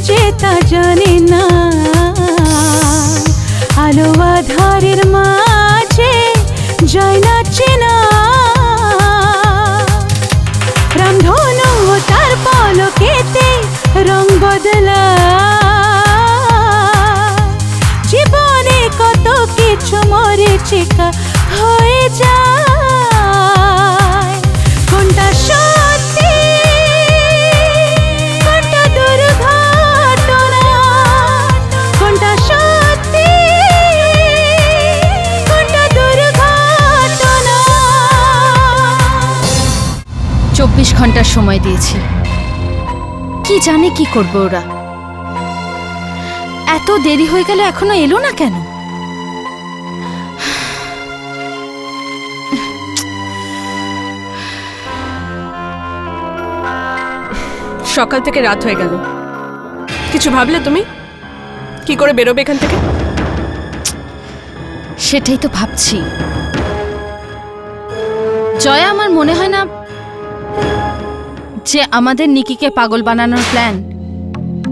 যে তা জানে না, আলো আধারের মাঝে যায় না চেনা। রামধনু তার পলকেতে রং বদলা, জীবনে কত কিছু মরীচিকা হয়ে যায়। কোনটা সত্যি কোনটা দুর্ঘটনা, কোনটা সত্যি কোনটা দুর্ঘটনা। 24 ঘন্টার সময় দিয়েছি, কি জানে কি করবে ওরা। এত দেরি হয়ে গেল, এখনো এলো না কেন? সকাল থেকে রাত হয়ে গেল, কিছু ভাবলে তুমি কি করে বেরোবে এখান থেকে? সেটাই তো ভাবছি জয়া। আমার মনে হয় না যে আমাদের নিকিকে পাগল বানানোর প্ল্যান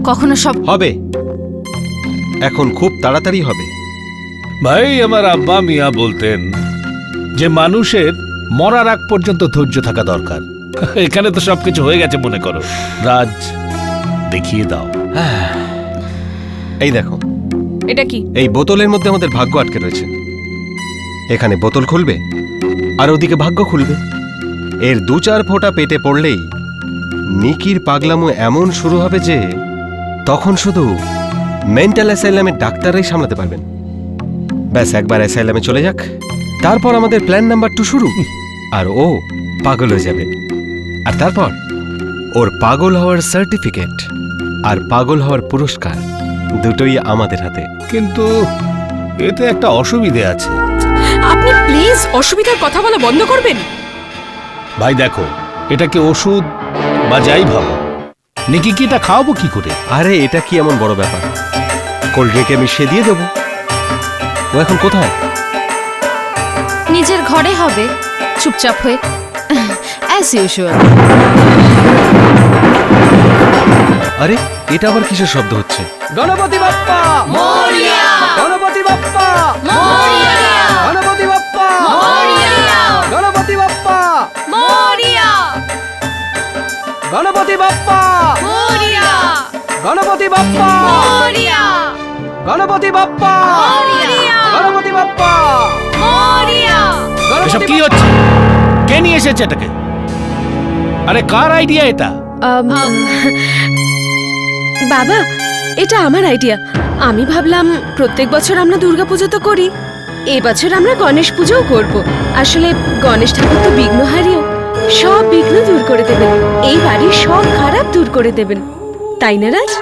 কখনো সব হবে। এখন খুব তাড়াতাড়ি হবে। ভাই, আমার আব্বা মিয়া বলতেন যে মানুষের মরার আগ পর্যন্ত ধৈর্য থাকা দরকার। এখানে তো সবকিছু হয়ে গেছে মনে করো। রাজ, দেখিয়ে দাও। এই দেখো, এটা কি? এই বোতলের মধ্যে আমাদের ভাগ্য আটকে রয়েছে। এখানে বোতল খুলবে আর ওদিকে ভাগ্য খুলবে। এর 2-4 ফোঁটা পেটে পড়লেই নিকির পাগলামো এমন শুরু হবে যে তখন শুধু মেন্টাল অ্যাসাইলামের ডাক্তাররাই সামলাতে পারবেন। ব্যাস, একবার অ্যাসাইলামে চলে যাক, তারপর আমাদের প্ল্যান নাম্বার 2 শুরু। আর ও পাগল হয়ে যাবে। আর তারপর ওর পাগল হওয়ার সার্টিফিকেট আর পাগল হওয়ার পুরস্কার দুটোই আমাদের হাতে। কিন্তু এতে একটা অসুবিধে আছে। আপনি প্লিজ অসুবিধার কথা বলা বন্ধ করবেন। ভাই দেখো, এটাকে ওষুধ বা যাই ভাবো, নিকি কি এটা খাওয়াবো কি করে? আরে এটা কি এমন বড় ব্যাপার? কোল্ড ড্রিঙ্কে মিশিয়ে দিয়ে দেবো। ও এখন কোথায়? নিজের ঘরে হবে, চুপচাপ হয়ে, অ্যাজ ইউজুয়াল। আরে এটা আবার কিসের শব্দ হচ্ছে? Ganapati Bappa Moria, Ganapati Bappa Moria, Ganapati Bappa Moria, Ganapati Bappa মরিয়া গণপতি বাপ্পা মরিয়া গণপতি বাপ্পা মরিয়া গণপতি বাপ্পা গণপতি বাপ্পা মরিয়া। এসব কি হচ্ছে? কে নিয়ে এসেছে এটাকে? আরে কার আইডিয়া এটা? বাবা, এটা আমার আইডিয়া। আমি ভাবলাম প্রত্যেক বছর আমরা দুর্গাপুজো তো করি, এবছর আমরা গণেশ পুজোও করব। আসলে গণেশ ঠাকুর তো বিঘ্নহারিও, সব বিঘ্ন দূর করে দেবেন, এই বাড়ির সব খারাপ দূর করে দেবেন, তাই না রাজ?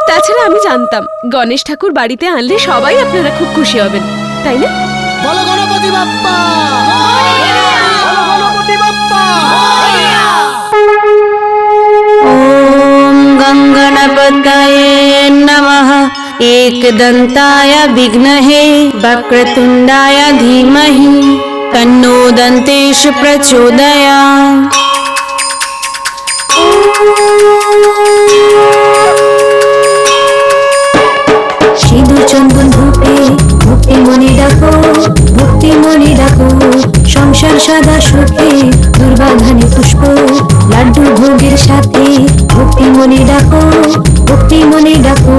তাছাড়া আমি জানতাম গণেশ ঠাকুর বাড়িতে আনলে সবাই আপনারা খুব খুশি হবেন, তাই না? বলো গণপতি বাপ্পা, বলো গণপতি বাপ্পা। ॐ गङ्गणपतये नमः। एकदन्ताय विघ्नहे वक्रतुण्डाय धीमहि तन्नो दन्तेश प्रचोदयात्। সিঁদুর চন্দন ধূপে ভক্তিমণি ডাকো, ভক্তিমণি ডাকো, সংসার সদা সুখে দুর্বাধানে পুষ্প লাড্ডু ভোগের সাথে ভক্তিমণি ডাকো, ভক্তিমণি ডাকো,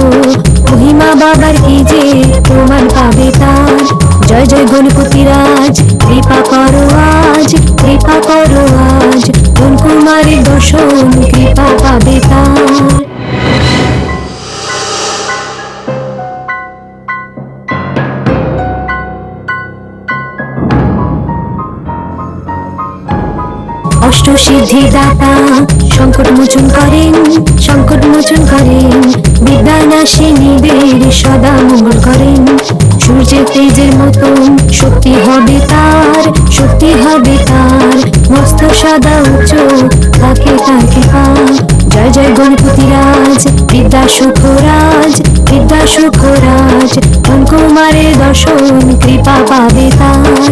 মহিমা বাবার কি যে প্রমাণ পাবে তার। জয় জয় গণপতি রাজ, কৃপা করো আজ, কৃপা করো আজ, কোন কুমারের দর্শন কৃপা পাবে তার। অষ্টসিদ্ধি দাতা সংকট মোচন করেন, সংকট মোচন করেন, বিদ্যানাশিনীদের সদা মঙ্গল করেন। সূর্যের তেজের মতন শক্তি হবে তার, শক্তি হবে তার, মস্ত সদা উচ্চ তাকে তাকে পার। জয় জয় গণপতি রাজ, বিদ্যা সুখ রাজ, বিদ্যা সুখ রাজ, কোন কুমারের দর্শন কৃপা পাবে তার।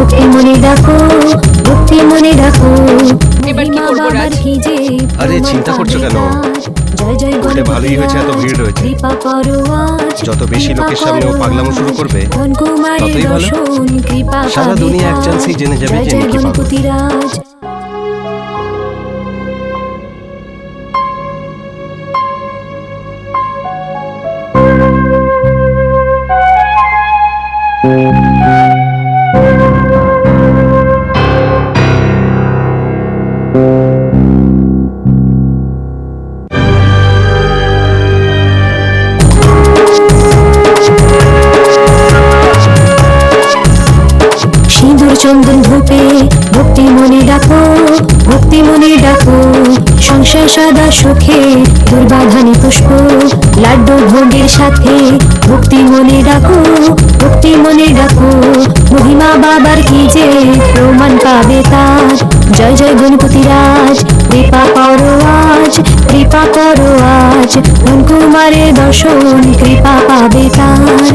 ভক্তি মনে ডাকো ভক্তি মনে ডাকো এবার কি করবো, রাজ? আরে, চিন্তা করছো কেন? জয় জয় ওটা ভালোই হয়েছে, এত ভিড় রয়েছে। কৃপা করো আজ, যত বেশি কৃপা লোকের সামনে ও করো পাগলামো শুরু করবে, ধন কুমারের ততই ভালো। দর্শন, কৃপা সারা পাবে দুনিয়া এক আজ। চান্সেই জেনে যাবে জয় যে জয় নিকি পাগল। গণপতি রাজ। সিঁদুর চন্দন ধূপে ভক্তি মনে ডাকো ভক্তি মনে ডাকো সংসার সদা সুখে দুর্বাধানী পুষ্প লাড্ডু ভোগের সাথে ভক্তি মনে ডাকো ভক্তি মনে ডাকো মহিমা বাবার কি যে প্রমাণ পাবে তার জয় জয় গণপতি রাজ কৃপা করো আজ কৃপা করো আজ ধন কুমারের দর্শন কৃপা পাবে তার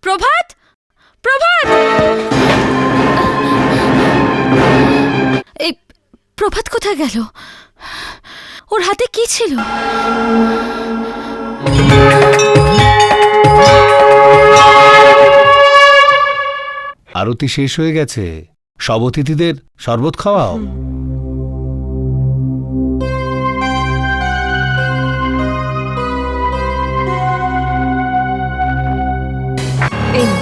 প্রভাত, প্রভাত! এই প্রভাত কোথায় গেল? ওর হাতে কি ছিল? আরতি শেষ হয়ে গেছে, সব অতিথিদের শরবত খাওয়াও। এই নাও।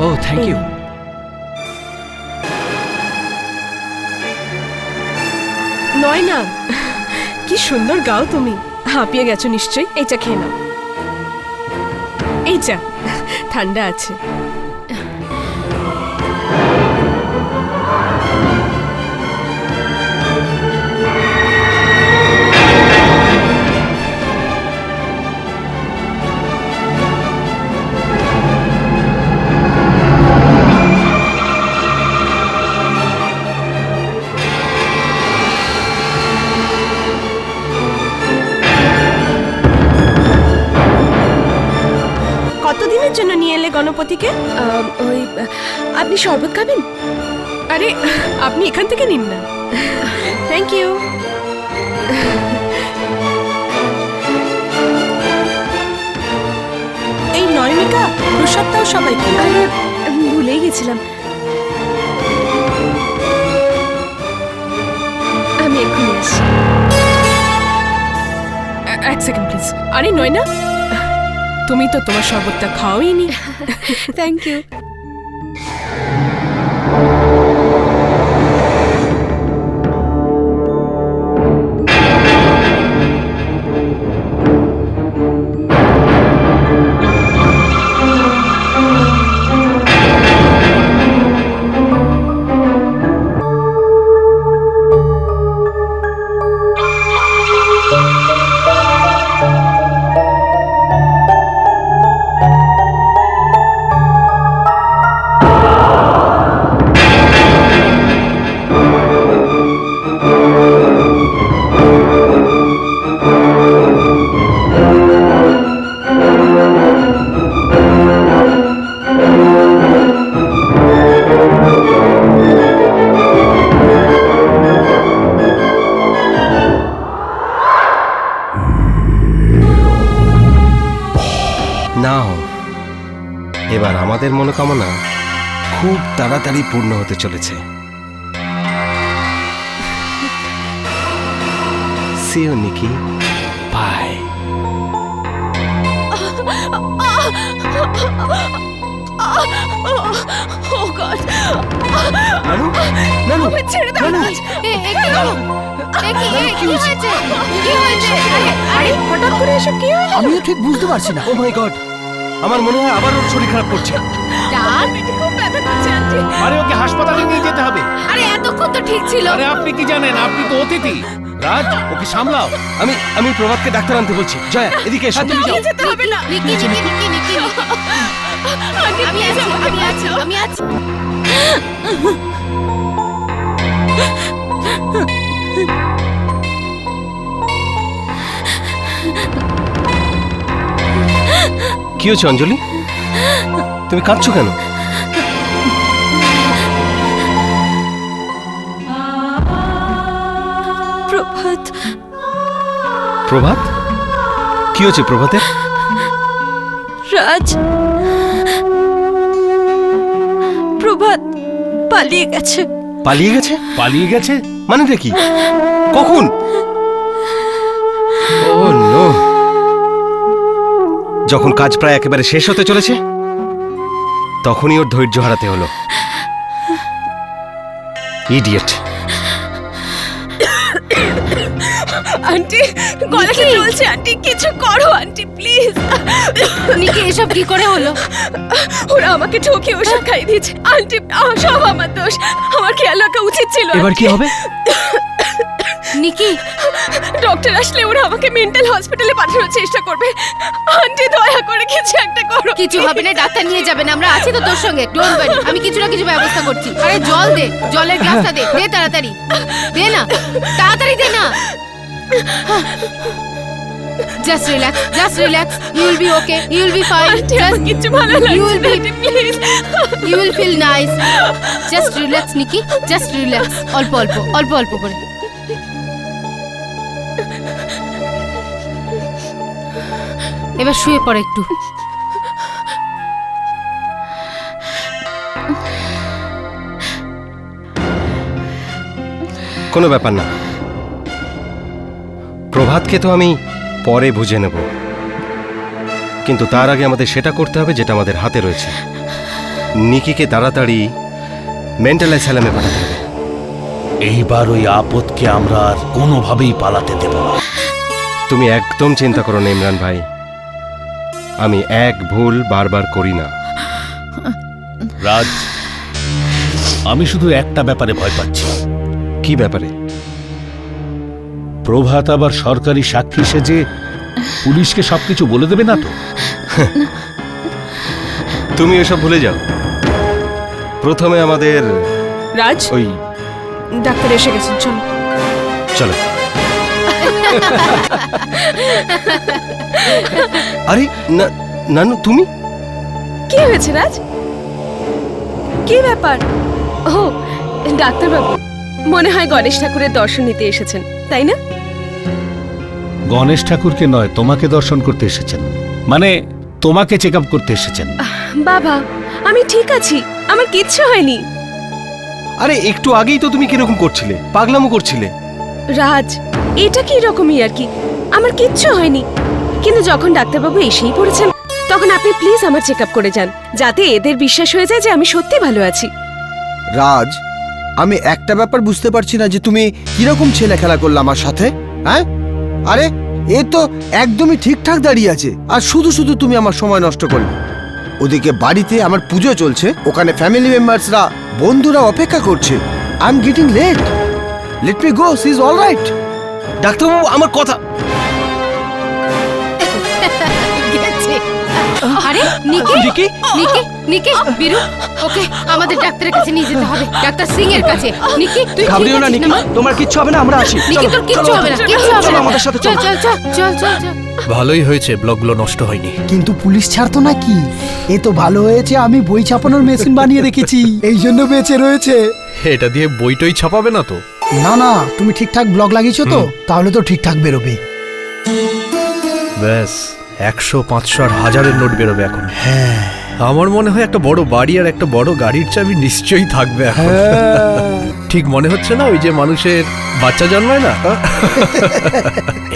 ও থ্যাংক ইউ। নয় না, কি সুন্দর গাও তুমি। হাঁপিয়ে গেছো নিশ্চয়ই। এই চা খেয়ে নাও। এই চা ঠান্ডা আছে। কতদিনের জন্য নিয়ে এলে গণপতিকে? ওই আপনি শরবত খাবেন? আরে আপনি এখান থেকে নিন না। Thank you. এই নয়নিকা, প্রসাদটাও সবাইকে। আরে ভুলেই গেছিলাম। আমি এক্ষুনি আসছি। এক সেকেন্ড প্লিজ। আরে নয়না, তুমি তো তোমার শরবতটা খাওয়াইনি। Thank you. নাও, এবার আমাদের মনোকামনা খুব তাড়াতাড়ি পূর্ণ হতে চলেছে। See you, Nikki. Bye. Oh God! নানু, নানু, ছেড়ে দাও নানু, রাজ। কি হয়েছে? আরে হঠাৎ করে এসব কি হলো? আমিও ঠিক বুঝতে পারছি না। Oh my God! আমার মনে হয় আবার ওর শরীর খারাপ করছে। পেটে খুব ব্যথা করছে আন্টি। আরে ওকে হাসপাতালে নিয়ে যেতে হবে। আরে এতক্ষণ তো ঠিক ছিল। আরে আপনি কি জানেন, আপনি তো অতিথি। রাজ, ওকে সামলাও। আমি প্রভাতকে ডাক্তার আনতে বলছি। জয়া, এদিকে এসো। নিয়ে যেতে হবে না। নিকি আমি আছি। কি হচ্ছে অঞ্জলি? তুমি কাঁদছো কেন? প্রভাত, প্রভাত, কি হচ্ছে প্রভাতের? রাজ, প্রভাত পালিয়ে গেছে। পালিয়ে গেছে? পালিয়ে গেছে? মানেটা কি? কখন? ও নো! যখন কাজ প্রায় একেবারে শেষ হতে চলেছে তখনই ওর ধৈর্য হারাতে হলো। ইডিয়েট! আন্টি গলাটা চলছে আন্টি, কিছু করো আন্টি প্লিজ। নিকি এসব কি করে হলো? ওরা আমাকে ঠকিয়ে ওষুধ খাইয়ে দিয়েছে আন্টি, সব আমার দোষ। আমার খেয়াল রাখা উচিত ছিল। এবার কি হবে? নিকি ডক্টর আসলে ওরা আমাকে মেন্টাল হসপিটালে পাঠানোর চেষ্টা করবে। আন্টি দয়া করে কিছু একটা করো। কিছু হবে না, ডাক্তার নিয়ে যাবেন, আমরা আছি তো তোর সঙ্গে, ডোন্ট ওয়ারি। আমি কিছু না কিছু ব্যবস্থা করছি। আরে জল দে, জলের গ্লাসটা দে, দে তাড়াতাড়ি, দে না, তাড়াতাড়ি দে না। Just relax, you will be okay, you will be fine. Aunty আমার কিছু ভালো You will লাগছে be- please. You will feel nice. Just relax Niki, just relax, অল্প অল্প করে। এবার শুয়ে পড় একটু। কোনো ব্যাপার না, প্রভাতকে তো আমি পরে বুঝে নেব, কিন্তু তার আগে আমাদের সেটা করতে হবে যেটা আমাদের হাতে রয়েছে। নিকিকে তাড়াতাড়ি মেন্টাল অ্যাসাইলামে পাঠাতে হবে। এইবার ওই আপদকে আমরা আর কোনোভাবেই পালাতে দেব না। তুমি একদম চিন্তা করো না ইমরান ভাই, আমি এক ভুল বারবার করি না। রাজ, আমি শুধু একটা ব্যাপারে ভয় পাচ্ছি। কি ব্যাপারে? প্রভাত আবার সরকারি সাক্ষী সেজে পুলিশকে সবকিছু বলে দেবে না তো? তুমি এসব ভুলে যাও। প্রথমে আমাদের রাজ, ওই ডাক্তার এসে গেছেন, চলো। চলো। আরে নানু, তুমি? কি হয়েছে রাজ? কি ব্যাপার? ও ডাক্তারবাবু, মনে হয় গণেশ ঠাকুরের দর্শন নিতে এসেছেন, তাই না? গণেশ ঠাকুরকে নয়, তোমাকে দর্শন করতে এসেছেন, মানে তোমাকে চেক আপ করতে এসেছেন। বাবা, আমি ঠিক আছি, আমার কিচ্ছু হয়নি। আরে একটু আগেই তো তুমি কিরকম করছিলে, পাগলামো করছিলে। রাজ, এটা কি রকমই আর কি, আমার কিচ্ছু হয়নি। কিন্তু যখন ডাক্তারবাবু এসেই পড়েছেন তখন আপনি প্লিজ আমার চেক আপ করে যান, যাতে এদের বিশ্বাস হয়ে যায় যে আমি সত্যি ভালো আছি। রাজ, আমি একটা ব্যাপার বুঝতে পারছি না যে তুমি কিরকম ছেলে খেলা করলে আমার সাথে। হ্যাঁ, আরে এ তো একদমই ঠিকঠাক দাঁড়িয়ে আছে, আর শুধু শুধু তুমি আমার সময় নষ্ট করলে। ওদিকে বাড়িতে আমার পুজো চলছে, ওখানে ফ্যামিলি মেম্বার্সরা, বন্ধুরা অপেক্ষা করছে। I am getting late, let me go, she is all right. ডাক্তারবাবু, আমার কথা। গেছে। আরে নিকি বীরু, ওকে আমাদের ডাক্তারের কাছে নিয়ে যেতে হবে, ডাক্তার সিং এর কাছে। নিকি তুই ঘাবড়িও না নিকি, তোমার কিচ্ছু হবে না, আমরা আছি। নিকি তোর কিচ্ছু হবে না, কিচ্ছু হবে না। আমাদের সাথে চল চল চল চল চল চল। ভালোই হয়েছে ব্লগগুলো নষ্ট হয়নি। কিন্তু পুলিশ ছাড়তো নাকি? এ তো ভালো হয়েছে, আমি বই ছাপানোর মেশিন বানিয়ে রেখেছি, এই জন্য বেঁচে রয়েছে। এটা দিয়ে বইটই ছাপাবে না তো? না, তুমি ঠিকঠাক ব্লগ লাগিয়েছো তো, তাহলে তো ঠিকঠাক বেরোবে। ব্যাস 100, 500 আর 1000-এর নোট বেরোবে এখন। হ্যাঁ, আমার মনে হয় একটা বড় বাড়ি আর একটা বড় গাড়ির চাবি নিশ্চয়ই থাকবে এখন। ঠিক মনে হচ্ছে না ওই যে মানুষের বাচ্চা জন্মায় না?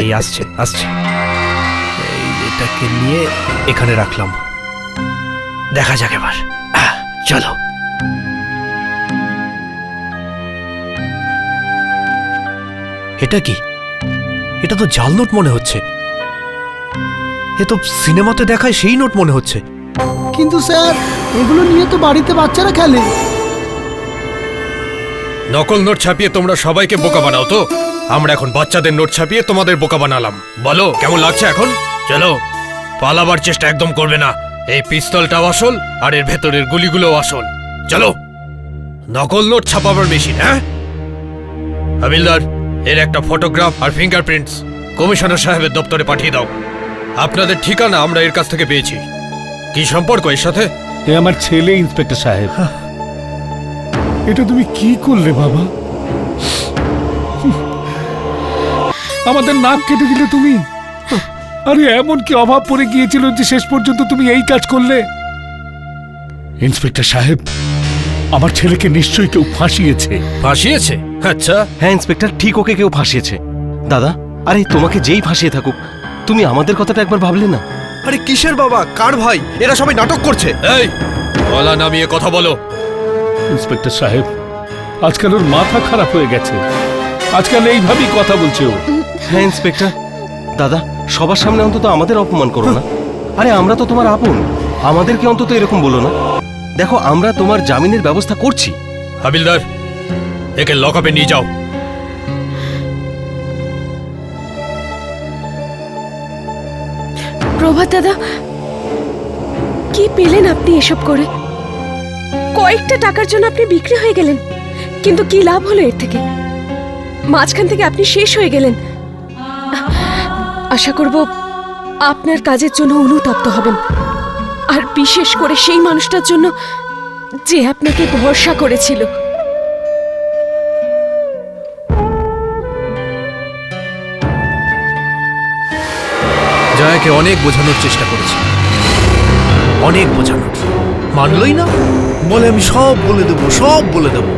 এই আসছে। এই এটাকে নিয়ে এখানে রাখলাম, দেখা যাক এবার। চলো। এটা কি? এটা তো জাল নোট মনে হচ্ছে। এ তো সিনেমাতে দেখায় সেই নোট মনে হচ্ছে। কিন্তু স্যার এগুলো নিয়ে তো বাড়িতে বাচ্চারা খেলে। নকল নোট ছাপিয়ে তোমরা সবাইকে বোকা বানাও তো, আমরা এখন বাচ্চাদের নোট ছাপিয়ে তোমাদের বোকা বানালাম। বলো কেমন লাগছে এখন? চলো, পালাবার চেষ্টা একদম করবে না। এই পিস্তলটাও আসল আর এর ভেতরের গুলিগুলোও আসল। চলো, নকল নোট ছাপাবার মেশিন। হ্যাঁ হাবিলদার, এর একটা ফটোগ্রাফ আর ফিঙ্গারপ্রিন্টস কমিশনার সাহেবের দপ্তরে পাঠিয়ে দাও। আপনাদের ঠিকানা আমরা এর কাছ থেকে পেয়েছি। কি সম্পর্ক এর সাথে? এ আমার ছেলে ইন্সপেক্টর সাহেব। এটা তুমি কি করলে বাবা? আমাদের নাক কেটে দিলে তুমি। আরে এমন কি অভাব পড়ে গিয়েছিল যে শেষ পর্যন্ত তুমি এই কাজ করলে? ইন্সপেক্টর সাহেব, আমার ছেলেকে নিশ্চয়ই কেউ ফাঁসিয়েছে। ফাঁসিয়েছে? আচ্ছা, হ্যাঁ ইন্সপেক্টর, ঠিক ওকে কেউ ফাঁসিয়েছে। দাদা, আরে তোমাকে যেই ফাঁসিয়ে থাকুক, তুমি আমাদের কথাটা একবার ভাবলে না? আরে কিসের বাবা, কার ভাই? এরা সবাই নাটক করছে। এই গলা নামিয়ে কথা বলো। ইন্সপেক্টর সাহেব, আজকাল ওর মাথা খারাপ হয়ে গেছে। আজকাল এইভাবেই কথা বলছে ও। হ্যাঁ ইন্সপেক্টর, দাদা সবার সামনে অন্তত আমাদের অপমান করো না। আরে আমরা তো তোমার আপন, আমাদেরকে অন্তত এরকম বলো না। দেখো আমরা তোমার জামিনের ব্যবস্থা করছি। হাবিলদার, একে লকআপে নিয়ে যাও। প্রভাত দাদা, কি পেলেন আপনি এসব করে? কয়েকটা টাকার জন্য আপনি বিক্রি হয়ে গেলেন, কিন্তু কি লাভ হলো এর থেকে? মাঝখান থেকে আপনি শেষ হয়ে গেলেন। আশা করব আপনার কাজের জন্য অনুতপ্ত হবেন, আর বিশেষ করে সেই মানুষটার জন্য যে আপনাকে ভরসা করেছিল। জয়াকে অনেক বোঝানোর চেষ্টা করেছি, অনেক বোঝানোর, মানলই না। বলে আমি সব বলে দেবো, সব বলে দেবো।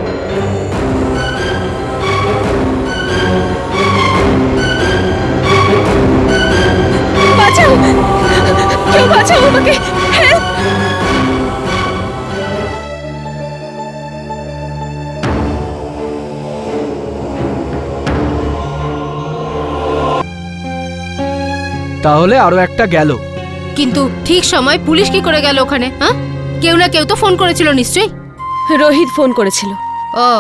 বাঁচাও, কেউ বাঁচাও আমাকে, হেল্প! তাহলে আরো একটা গেল। কিন্তু ঠিক সময় পুলিশ কি করে গেল ওখানে? হ্যাঁ, কেউ না কেউ তো ফোন করেছিল নিশ্চয়ই। রোহিত ফোন করেছিল। ও,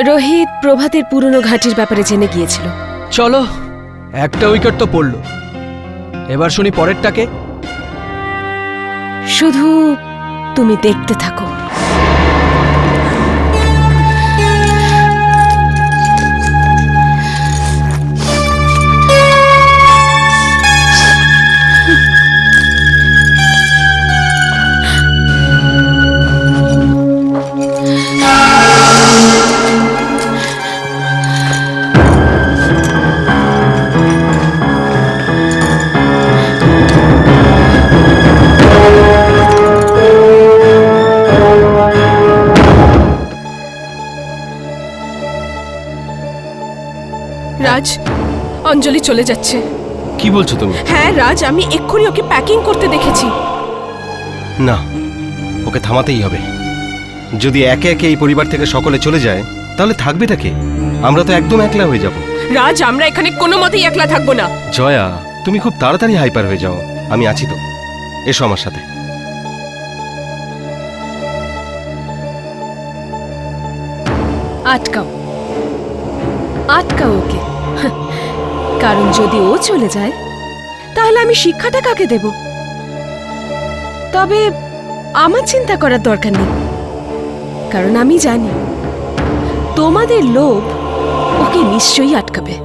রোহিত প্রভাতের পুরনো ঘাঁটির ব্যাপারে জেনে গিয়েছিল। চলো, একটা উইকেট তো পড়লো, এবার শুনি পরেরটাকে। শুধু তুমি দেখতে থাকো। রাজ, অঞ্জলি চলে যাচ্ছে। কি বলছো তুমি? হ্যাঁ রাজ, আমি এক্ষুনি ওকে প্যাকিং করতে দেখেছি। না, ওকে থামাতেই হবে। যদি একে একে এই পরিবার থেকে সকলে চলে যায়, তাহলে থাকবেটা কে? আমরা তো একদম একলা হয়ে যাব। রাজ, আমরা এখানে কোনো মতেই একলা থাকবো না। জয়া, তুমি খুব তাড়াতাড়ি হাইপার হয়ে যাও। আমি আছি তো, এসো আমার সাথে। আটকাও, আটকাও ওকে। কারণ যদি ও চলে যায়, তাহলে আমি শিক্ষাটা কাকে দেব? তবে আমার চিন্তা করার দরকার নেই, কারণ আমি জানি তোমাদের লোভ ওকে নিশ্চয়ই আটকাবে।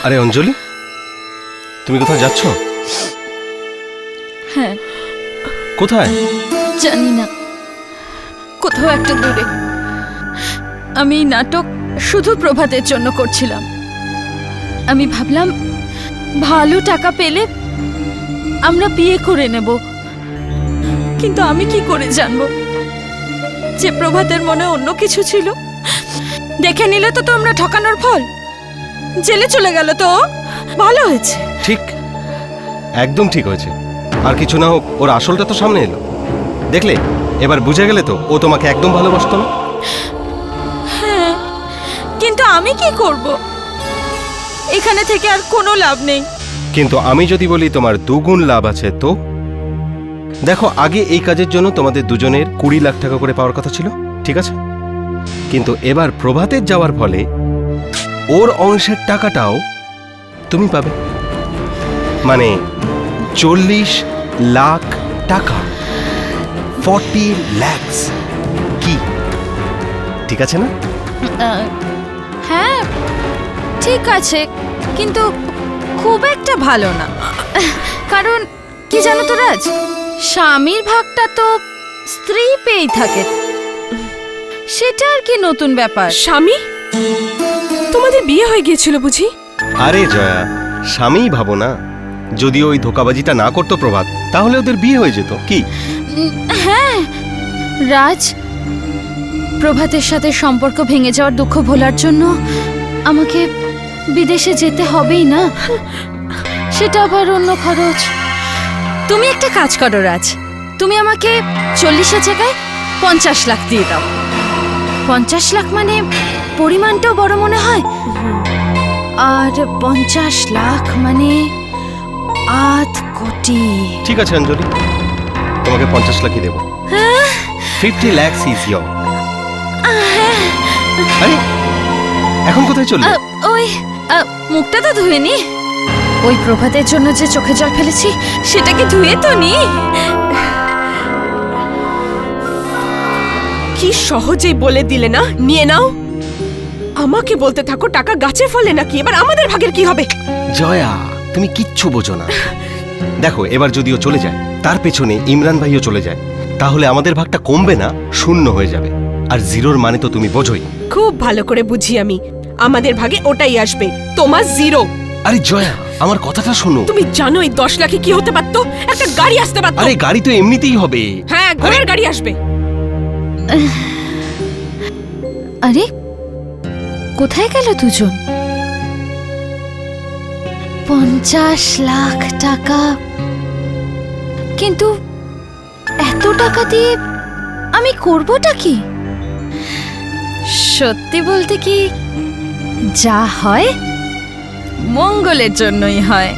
আরে অঞ্জলি, তুমি কোথাও যাচ্ছ? হ্যাঁ। কোথায়? জানি না, কোথাও একটা দূরে। আমি এই নাটক শুধু প্রভাতের জন্য করছিলাম। আমি ভাবলাম ভালো টাকা পেলে আমরা বিয়ে করে নেব, কিন্তু আমি কি করে জানবো যে প্রভাতের মনে অন্য কিছু ছিল? দেখে নিলে তো আমরা ঠকানোর ফল। জেলে চলে গেল তো ভালো হয়েছে। ঠিক, একদম ঠিক হয়েছে। আর কিছু না হোক, ওর আসলটা তো সামনে এলো। দেখলে, এবার বুঝে গেলে তো ও তোমাকে একদম ভালোবাসতো না। হ্যাঁ, কিন্তু আমি কি করব? এখানে থেকে আর কোনো লাভ নেই। কিন্তু আমি যদি বলি তোমার দুগুণ লাভ আছে, তো দেখো, আগে এই কাজের জন্য তোমাদের দুজনের 20 লাখ টাকা করে পাওয়ার কথা ছিল, ঠিক আছে? কিন্তু এবার প্রভাতের যাওয়ার ফলে ওর অংশের টাকাটাও তুমি পাবে, মানে 40 লাখ টাকা। 40 lakhs। কি ঠিক আছে না? হ্যাঁ ঠিক আছে, কিন্তু খুব একটা ভালো না। কারণ কি জানো তো রাজ, স্বামীর ভাগটা তো স্ত্রী পেয়েই থাকে, সেটা আর কি নতুন ব্যাপার। স্বামী, তোমাদের বিয়ে হয়ে গিয়েছিল বুঝি? আরে জয়া, স্বামীই ভাবো না, যদি ওই ধোকাবাজিটা না করতো প্রভাত, তাহলে ওদের বিয়ে হয়ে যেত। কি? হ্যাঁ রাজ, প্রভাতের সাথে সম্পর্ক ভেঙে যাওয়ার দুঃখ ভোলার জন্য আমাকে বিদেশে যেতে হবেই না, সেটা আবার অন্য খরচ। তুমি একটা কাজ করো রাজ, তুমি আমাকে 40-এর জায়গায় 50 লাখ দিয়ে দাও। 50 লাখ মানে পরিমাণটাও বড় মনে হয়, আর 50 লাখ মানে 8 কোটি। ঠিক আছে অঞ্জলি, তোমাকে 50 লাখই দেবো। 50 lakhs is your। আরে এখন কোথায় চললে? ওই মুখটা তো ধুয়ে নি, ওই প্রভাতের জন্য যে চোখে জল ফেলেছি সেটাকে ধুয়ে তো নি। কি সহজেই বলে দিলে না, নিয়ে নাও। আমাকে বলতে থাকো টাকা গাছে ফলে নাকি, এবার আমাদের ভাগের কি হবে? জয়া, তুমি কিচ্ছু বোঝো না। দেখো, এবার যদিও চলে যায়, তার পেছনে ইমরান ভাইও চলে যায়, তাহলে আমাদের ভাগটা কমবে না, শূন্য হয়ে যাবে। আর জিরোর মানে তো তুমি বোঝোই। খুব ভালো করে বুঝি আমি, আমাদের ভাগে ওটাই আসবে, তোমার 0। আরে জয়া, আমার কথাটা শোনো। তুমি জানো এই 10 লাখে কি হতে পারতো? একটা গাড়ি আসতে পারতো। আরে গাড়ি তো এমনিতেই হবে। হ্যাঁ, ঘোড়ার গাড়ি আসবে। আরে কোথায় গেল দুজন? 50 লাখ টাকা, কিন্তু এত টাকা দিয়ে আমি করবোটা কি? সত্যি বলতে কি, যা হয় মঙ্গলের জন্যই হয়।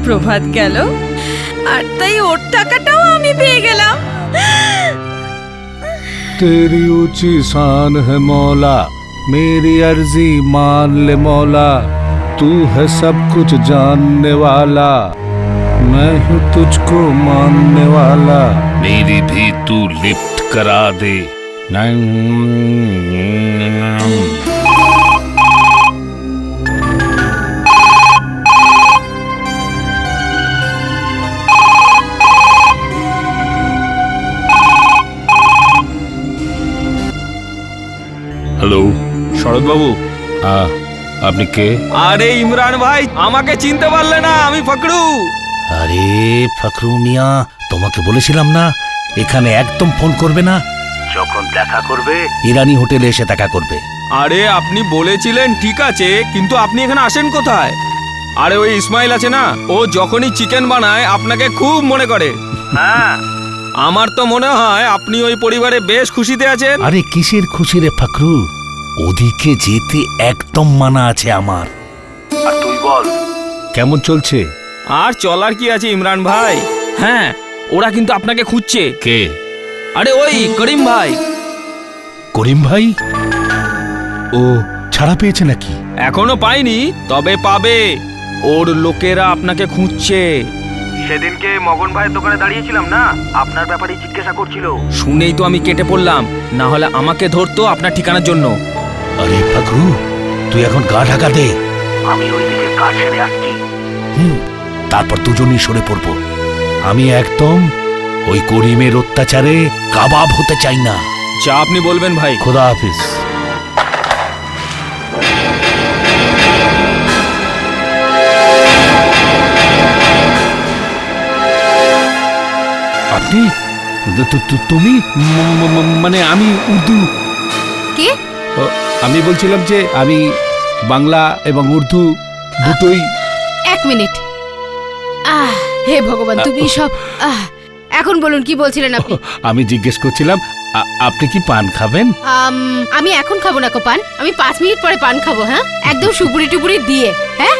প্রভাত গেল, আর তাই ওর টাকাটাও আমি পেয়ে গেলাম। तेरी ऊंची शान है मौला, मेरी अर्जी मान ले मौला, तू है सब कुछ जानने वाला, मैं हूँ तुझको मानने वाला, मेरी भी तू लिफ्ट करा दे। হ্যালো শরৎ বাবু, আপনি কে? আরে ইমরান ভাই, আমাকে চিনতে পারলে না? আমি ফকরু। আরে ফখরু মিয়া, তোমাকে বলেছিলাম না এখানে একদম ফোন করবে না, যখন দেখা করবে ইরানি হোটেলে এসে দেখা করবে। আরে আপনি বলেছিলেন ঠিক আছে, কিন্তু আপনি এখানে আসেন কোথায়? আরে ওই ইসমাইল আছে না, ও যখনই চিকেন বানায় আপনাকে খুব মনে করে। হ্যাঁ, আমার তো মনে হয় আপনি ওই পরিবারে বেশ খুশিতে আছেন। আরে কিসের খুশি রে ফখরু, ওদিকে যেতে একদম মানা আছে আমার। আর তুই বল কেমন চলছে? আর চলার কি আছে ইমরান ভাই। হ্যাঁ, ওরা কিন্তু আপনাকে খুঁজছে। কে? আরে ওই করিম ভাই। করিম ভাই? ও ছাড়া পেয়েছে নাকি? এখনো পাইনি, তবে পাবে। ওর লোকেরা আপনাকে খুঁজছে। সেদিনকে মগন ভাইয়ের দোকানে দাঁড়িয়েছিলাম না, আপনার ব্যাপারে জিজ্ঞাসা করছিল। শুনেই তো আমি কেটে পড়লাম, না হলে আমাকে ধরতো আপনার ঠিকানার জন্য। আরে ফখরু, তুই এখন গা ঢাকা দে, আমি ওইদিকে কাজ সেরে আসছি। তারপর দুজনই সরে পড়বো। আমি একদম ওই করিমের অত্যাচারে কাবাব হতে চাই না। যা আপনি বলবেন ভাই। খোদা হাফিজ। আপনি? তুমি? মানে আমি উর্দু। কে? আমি বলছিলাম যে আমি বাংলা এবং উর্দু দুটোই। 1 মিনিট। হে ভগবান, তুমি সব এখন বলুন কি বলছিলেন আপনি? আমি জিজ্ঞেস করছিলাম আপনি কি পান খাবেন? আমি এখন খাবো না কো পান, আমি 5 মিনিট পরে পান খাবো। হ্যাঁ, একদম সুপুরি টুপুরি দিয়ে। হ্যাঁ,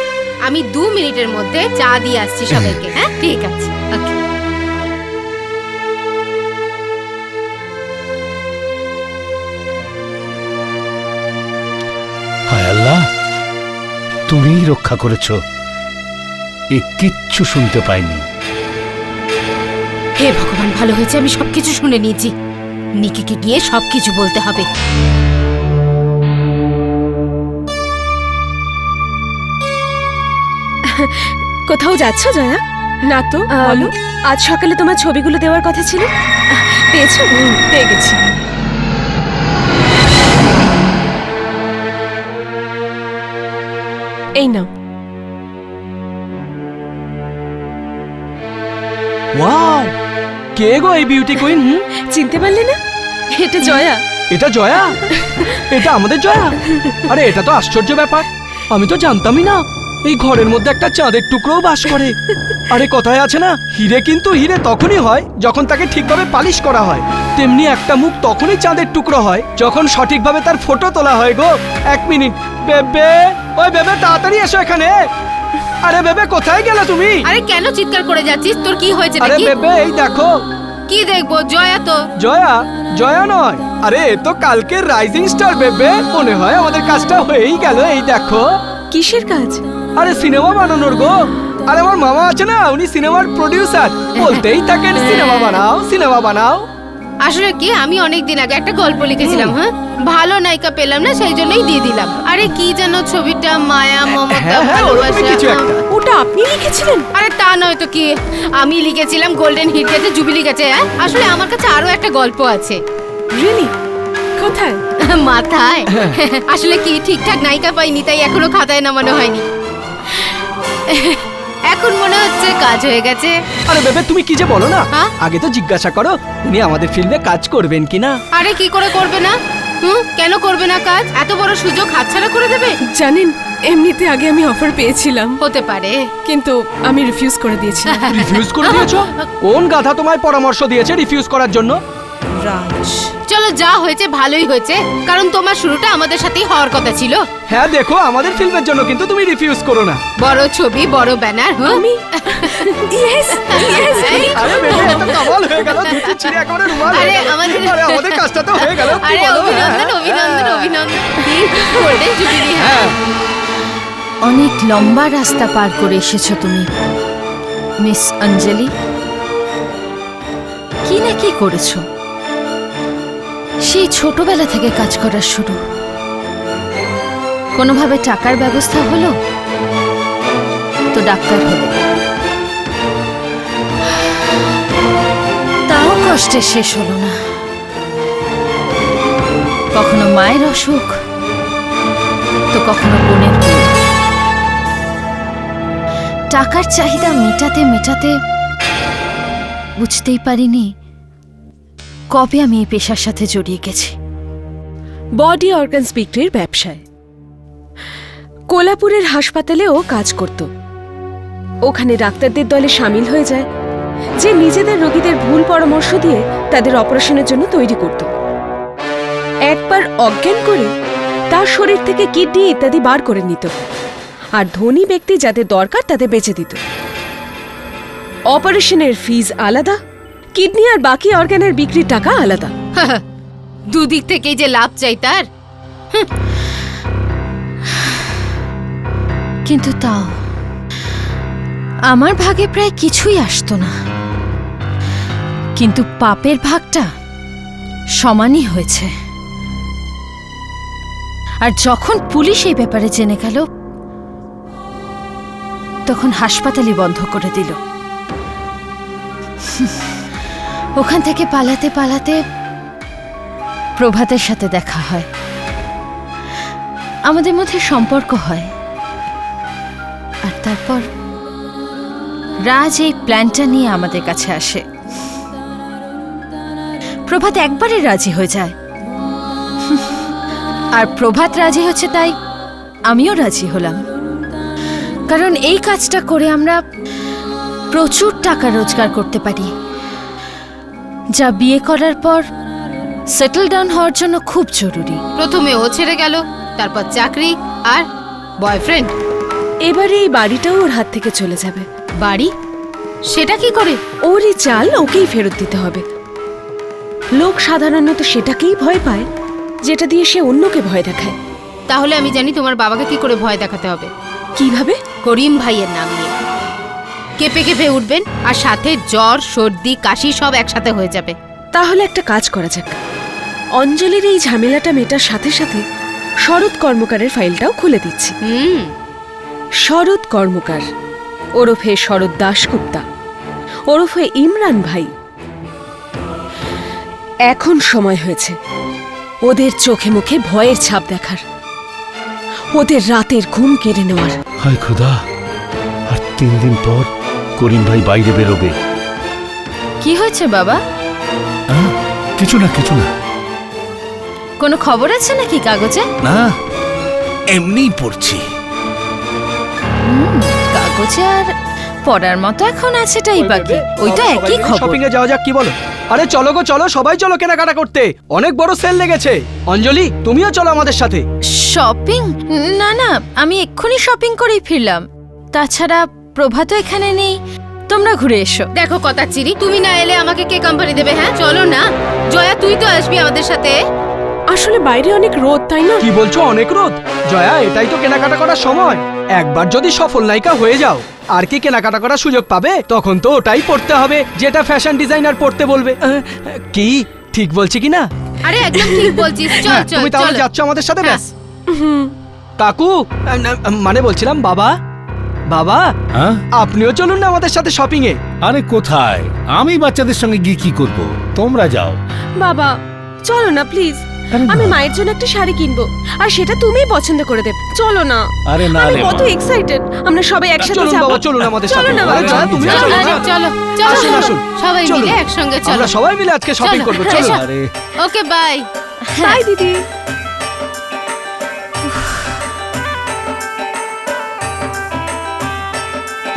আমি 2 মিনিটের মধ্যে চা দিয়ে আসছি সবাইকে। হ্যাঁ, ঠিক আছে, ওকে। হায় আল্লাহ, তুমিই রক্ষা করেছো, এ কিচ্ছু শুনতে পাইনি। হে ভগবান, ভালো হয়েছে আমি সবকিছু শুনে নিয়েছি। নিকিকে গিয়ে সবকিছু বলতে হবে। কোথাও যাচ্ছ জয়া? না তো, বলো। আজ সকালে তোমার ছবিগুলো দেওয়ার কথা ছিল, পেয়েছো? পেয়ে গেছি। এই নাও। ওয়াও, কে গো এই বিউটি কুইন? চিনতে পারলে না? এটা জয়া। এটা জয়া? এটা আমাদের জয়া? আরে এটা তো আশ্চর্য ব্যাপার, আমি তো জানতামই না এই ঘরের মধ্যে একটা চাঁদের টুকরোও বাস করে। আরে কথায় আছে না, হিরে কিন্তু হিরে তখনই হয় যখন তাকে ঠিকভাবে পালিশ করা হয়, তেমনি একটা মুখ তখনই চাঁদের টুকরো হয় যখন সঠিকভাবে তার ফটো তোলা হয় গো। 1 মিনিট বেবে, ওই বেবে তাড়াতাড়ি এসো এখানে। আরে বেবে কোথায় গেলে তুমি? আরে কেন চিৎকার করে যাচ্ছিস? তোর কি হয়েছে আরে নাকি? বেবে এই দেখো। কি দেখবো? জয়া তো। জয়া? জয়া নয়, আরে এ তো কালকের রাইজিং স্টার বেবে। মনে হয় আমাদের কাজটা হয়েই গেল। এই দেখো। কিসের কাজ? আরে সিনেমা বানানোর গো। আরে আমার মামা আছে না, উনি সিনেমার প্রোডিউসার, বলতেই থাকেন সিনেমা বানাও সিনেমা বানাও। আসলে কি, আমি অনেক দিন আগে একটা গল্প লিখেছিলাম। হ্যাঁ, ভালো নায়িকা পেলাম না, সেই জন্যই দিয়ে দিলাম। আরে কি যেন ছবিটা, মায়া মমতা ভালোবাসা। কিছু একটা। ওটা আপনি লিখেছিলেন? আরে তা নয় তো কি, আমি লিখেছিলাম। গোল্ডেন হিট গেছে, জুবিলি গেছে। হ্যাঁ, আসলে আমার কাছে আরো একটা গল্প আছে। রিয়েলি? কোথায়? মাথায়। আসলে কি, ঠিকঠাক নায়িকা পাইনি, তাই এখনো খাতায় নামানো হয়নি। এখন মনে হচ্ছে কাজ হয়ে গেছে। আরে বেবে তুমি কি যে বলো না, হ্যাঁ? আগে তো জিজ্ঞাসা করো উনি আমাদের ফিল্মে কাজ করবেন কিনা। আরে কি করে করবে না? কেন করবে না কাজ? এত বড় সুযোগ হাতছাড়া করে দেবে? জানেন, এমনিতে আগে আমি অফার পেয়েছিলাম, হতে পারে, কিন্তু আমি রিফিউজ করে দিয়েছিলাম। রিফিউজ করে দিয়েছো? কোন গাধা তোমায় পরামর্শ দিয়েছে রিফিউজ করার জন্য? রাজ। চলো, যা হয়েছে ভালোই হয়েছে, কারণ তোমার শুরুটা আমাদের সাথেই হওয়ার কথা ছিল। হ্যাঁ দেখো, আমাদের ফিল্মের জন্য কিন্তু তুমি রিফিউজ করো না। বড় ছবি, বড় ব্যানার। আমি ইয়েস ইয়েস। আরে বেবে, এটা কামাল হয়ে গেল, দুটি ছিঁড়ে একেবারে রুমাল হয়ে আরে গেল। আরে আমাদের কাজটা তো হয়ে গেল। কি আরে বলো? অভিনন্দন অভিনন্দন অভিনন্দন। Golden jubilee. হ্যাঁ, অনেক লম্বা রাস্তা পার করে এসেছো তুমি, মিস অঞ্জলি। কি না কি করেছো, সেই ছোটবেলা থেকে কাজ করার শুরু। কোনোভাবে টাকার ব্যবস্থা হলো তো ডাক্তার হলো, তাও কষ্টে শেষ হলো না। কখনো মায়ের অসুখ তো কখনো বোনের বিয়ে। টাকার চাহিদা মেটাতে মেটাতে বুঝতেই পারিনি কবে আমি এই পেশার সাথে জড়িয়ে গেছি। বডি অর্গানস বিক্রির ব্যবসায় কোলাপুরের হাসপাতালেও কাজ করত। ওখানে ডাক্তারদের দলে সামিল হয়ে যায়, যে নিজেদের রোগীদের ভুল পরামর্শ দিয়ে তাদের অপারেশনের জন্য তৈরি করত। একবার অজ্ঞান করে তার শরীর থেকে কিডনি ইত্যাদি বার করে নিত, আর ধনী ব্যক্তি যাদের দরকার তাদের বেচে দিত। অপারেশনের ফিজ আলাদা, কিডনি আর বাকি অর্গানের বিক্রির টাকা আলাদা। দুদিক থেকেই যে লাভ চাই তার। কিন্তু তাও আমার ভাগে প্রায় কিছুই আসতো না, কিন্তু পাপের ভাগটা সমানই হয়েছে। আর যখন পুলিশ এই ব্যাপারে জেনে গেল, তখন হাসপাতালই বন্ধ করে দিল। ওখান থেকে পালাতে পালাতে প্রভাতের সাথে দেখা হয়, আমাদের মধ্যে সম্পর্ক হয়। আর তারপর রাজ এই প্ল্যানটা নিয়ে আমাদের কাছে আসে। প্রভাত একবারে রাজি হয়ে যায়, আর প্রভাত রাজি হচ্ছে তাই আমিও রাজি হলাম। কারণ এই কাজটা করে আমরা প্রচুর টাকা রোজগার করতে পারি, যা বিয়ে করার পর সেটেল ডাউন হওয়ার জন্য খুব জরুরি। প্রথমে ও ছেড়ে গেল, তারপর চাকরি আর বয়ফ্রেন্ড। এবারে এই বাড়িটাও ওর হাত থেকে চলে যাবে। বাড়ি? সেটা কি করে? ওরই চাল ওকেই ফেরত দিতে হবে। লোক সাধারণত সেটাকেই ভয় পায় যেটা দিয়ে সে অন্যকে ভয় দেখায়। তাহলে আমি জানি তোমার বাবাকে কি করে ভয় দেখাতে হবে। কিভাবে? করিম ভাইয়ের নাম নিয়ে কেঁপে কেঁপে উঠবেন, আর সাথে জ্বর, সর্দি, কাশি সব একসাথে হয়ে যাবে। তাহলে একটা কাজ করা যাক, অঞ্জলির এই ঝামেলাটা মেটার সাথে সাথে শরৎ কর্মকারের ফাইলটাও খুলে দিচ্ছি। শরৎ কর্মকার ওরফে শরৎ দাশগুপ্তা ওরফে ইমরান ভাই, এখন সময় হয়েছে ওদের চোখে মুখে ভয়ের ছাপ দেখার, ওদের রাতের ঘুম কেড়ে নেওয়ার। হায় খোদা, আর 3 দিন পর করিম ভাই বাইরে বেরোবে। কি হয়েছে বাবা? কিছু না কিছু না। কোনো খবর আছে নাকি কাগজে? না, এমনিই পড়ছি। কাগজে আর পড়ার মতো এখন আছেটাই বাকি, ওইটা একই খবর। শপিং এ যাওয়া যাক, কি বলো? আরে চলো গো চলো, সবাই চলো কেনাকাটা করতে, অনেক বড় সেল লেগেছে। অঞ্জলি তুমিও চলো আমাদের সাথে। শপিং? না না, আমি এক্ষুনি শপিং করেই ফিরলাম। তাছাড়া প্রভা তো এখানে নেই, তোমরা ঘুরে এসো। দেখো কথা চিরি, তুমি না এলে আমাকে কে কোম্পানি দেবে? হ্যাঁ চলো না। জয়া তুই তো আসবি আমাদের সাথে। আসলে বাইরে অনেক রোদ, তাই না? কি বলছো অনেক রোদ? জয়া, এটাই তো কেনাকাটা করার সময়। একবার যদি সফল নায়িকা হয়ে যাও, আর কি কেনাকাটা করার সুযোগ পাবে? তখন তো ওটাই পড়তে হবে যেটা ফ্যাশন ডিজাইনার পড়তে বলবে। কি ঠিক বলছি কি না? আরে একদম ঠিক বলছিস, চল চল। তুমি তাহলে যাচ্ছ আমাদের সাথে? ব্যাস। কাকু, মানে বলছিলাম বাবা, বাবা আপনিও চলুন না আমাদের সাথে শপিং এ। আরে কোথায়, আমি বাচ্চাদের সঙ্গে গিয়ে কি করব? তোমরা যাও। বাবা চলো না প্লিজ, আমি মায়ের জন্য একটা শাড়ি কিনবো, আর সেটা তুমিই পছন্দ করে দেবে। চলো না। আরে না আমি রে কত এক্সাইটেড, আমরা সবাই একসাথে চলুন যাব। বাবা, চলুন আমাদের সাথে। চলো না আরে বাবা, জয়া, তুমি চলো চলো। না। চলো চলো আসুন, আসুন। সবাই চলুন। মিলে একসঙ্গে চলো। আমরা সবাই মিলে আজকে শপিং চলো, করবো। এসো। চলো। আরে ওকে বাই। বাই দিদি।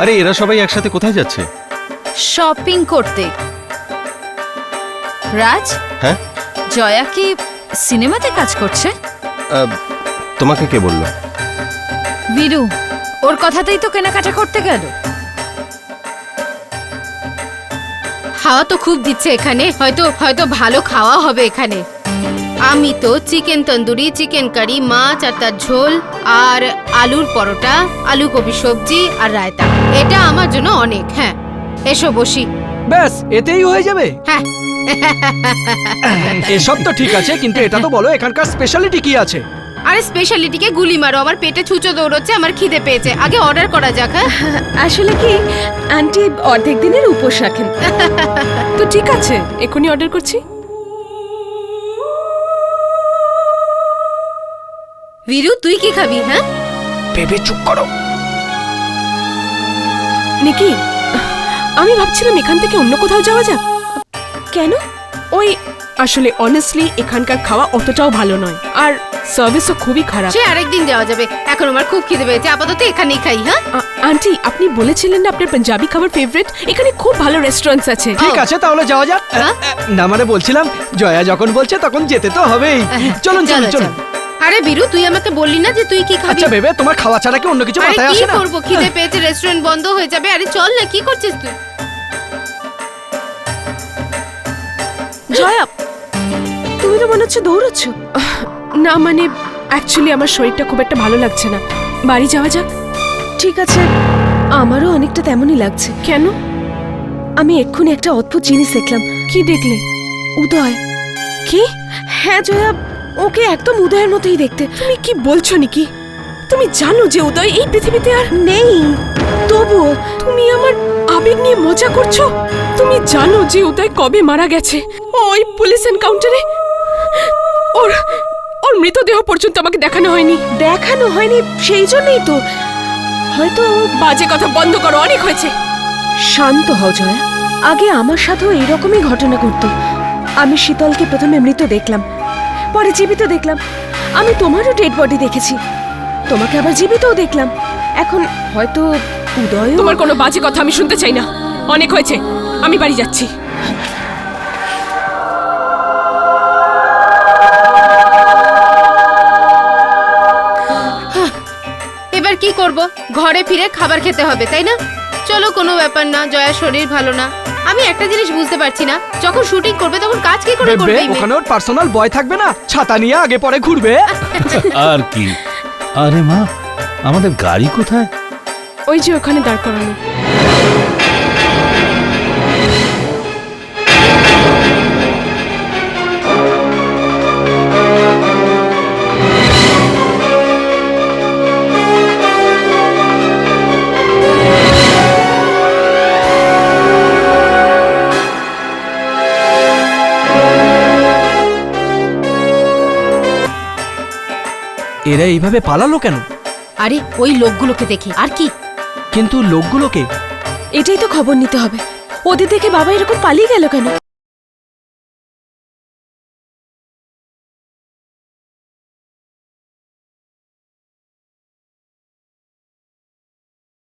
আরে এরা সবাই একসাথে কোথায় যাচ্ছে? শপিং করতে। রাজ, হ্যাঁ, জয়া কি সিনেমাতে কাজ করছে? তোমাকে কে বললো? বীরু, ওর কথাতেই তো কেনাকাটা করতে গেল। হাওয়া তো খুব দিচ্ছে এখানে, হয়তো হয়তো ভালো খাওয়া হবে এখানে। আমি তো চিকেন তন্দুরি, চিকেন কারি, মাছ আর তার ঝোল, আর আলুর পরোটা, আলু কপি সবজি আর রায়তা, এটা আমার জন্য অনেক। হ্যাঁ এসো বসি। ব্যাস এতেই হয়ে যাবে? হ্যাঁ। এসব তো ঠিক আছে, কিন্তু এটা তো বলো এখানকার স্পেশালিটি কি আছে? আরে স্পেশালিটিকে গুলি মারো, আমার পেটে ছুঁচো দৌড়চ্ছে, আমার খিদে পেয়েছে, আগে অর্ডার করা যাক। হ্যাঁ আসলে কি আন্টি অর্ধেক দিনের উপোস রাখেন। তো ঠিক আছে, এখনই অর্ডার করছি। বীরু তুই কি খাবি? হ্যাঁ বেবি চুপ করো। নিকি, আমি ভাবছিলাম এখান থেকে অন্য কোথাও যাওয়া যাক। কেন? ওই আসলে অনেস্টলি এখানকার খাওয়া অতটাও ভালো নয়, আর সার্ভিসও খুবই খারাপ। সে আরেকদিন যাওয়া যাবে, এখন আমার খুব খিদে পেয়েছে, আপাতত এখানেই খাই। হ্যাঁ আন্টি, আপনি বলেছিলেন না আপনার পাঞ্জাবি খাবার ফেভারিট, এখানে খুব ভালো রেস্টুরেন্টস আছে। ঠিক আছে তাহলে যাওয়া যাক। না মানে বলছিলাম, জয়া যখন বলছে তখন যেতে তো হবেই। চলুন চলুন চলুন। আরে বীরু, তুই আমাকে বললি না যে তুই কি খাবি? আচ্ছা ভেবে, তোমার খাওয়া ছাড়া কি অন্য কিছু আরে মাথায় কি আসে না? করব, খিদে পেয়েছে, রেস্টুরেন্ট বন্ধ হয়ে যাবে। আরে চল না, কি করছিস তুই? জয়া, তুমি তো মনে হচ্ছে দৌড়চ্ছ। না মানে অ্যাকচুয়ালি আমার শরীরটা খুব একটা ভালো লাগছে না, বাড়ি যাওয়া যাক। ঠিক আছে, আমারও অনেকটা তেমনই লাগছে। কেন? আমি এক্ষুনি একটা অদ্ভুত জিনিস দেখলাম। কি দেখলে? উদয়। কি? হ্যাঁ জয়া, ওকে একদম উদয়ের মতোই দেখতে। তুমি কি বলছো নিকি? তুমি জানো যে উদয় এই পৃথিবীতে আর নেই, তবুও তুমি আমার আবেগ নিয়ে মজা করছো। তুমি জানো যে উদয় কবে মারা গেছে? ওই পুলিশ এনকাউন্টারে। ওর ওর মৃতদেহ পর্যন্ত আমাকে দেখানো হয়নি। দেখানো হয়নি সেই জন্যই তো হয়তো। বাজে কথা বন্ধ করো, অনেক হয়েছে। শান্ত হও জয়া, আগে আমার সাথেও এইরকমই ঘটনা ঘটতো। আমি শীতলকে প্রথমে মৃত দেখলাম, পরে জীবিত দেখলাম। আমি তোমারও ডেড বডি দেখেছি, তোমাকে আবার জীবিতও দেখলাম। এখন হয়তো উদয়। তোমার কোনো বাজে কথা আমি শুনতে চাই না, অনেক হয়েছে, আমি বাড়ি যাচ্ছি। করব? ঘরে ফিরে খাবার খেতে হবে, তাই না? চলো, কোনো ব্যাপার না, জয়ার শরীর ভালো না। আমি একটা জিনিস বুঝতে পারছি না, যখন শুটিং করবে তখন কাজ কি করে করবে? এই মেয়ে? ওখানে ওর পার্সোনাল বয় থাকবে না, ছাতা নিয়ে আগে পরে ঘুরবে। আর কি। আরে মা, আমাদের গাড়ি কোথায়? ওই যে ওখানে দাঁড় করানো। এরা এইভাবে পালালো কেন? আরে ওই লোকগুলোকে দেখে, আর কি? কিন্তু লোকগুলোকে এটাই তো খবর নিতে হবে, ওদের দেখে বাবা এরকম পালিয়ে গেল কেন?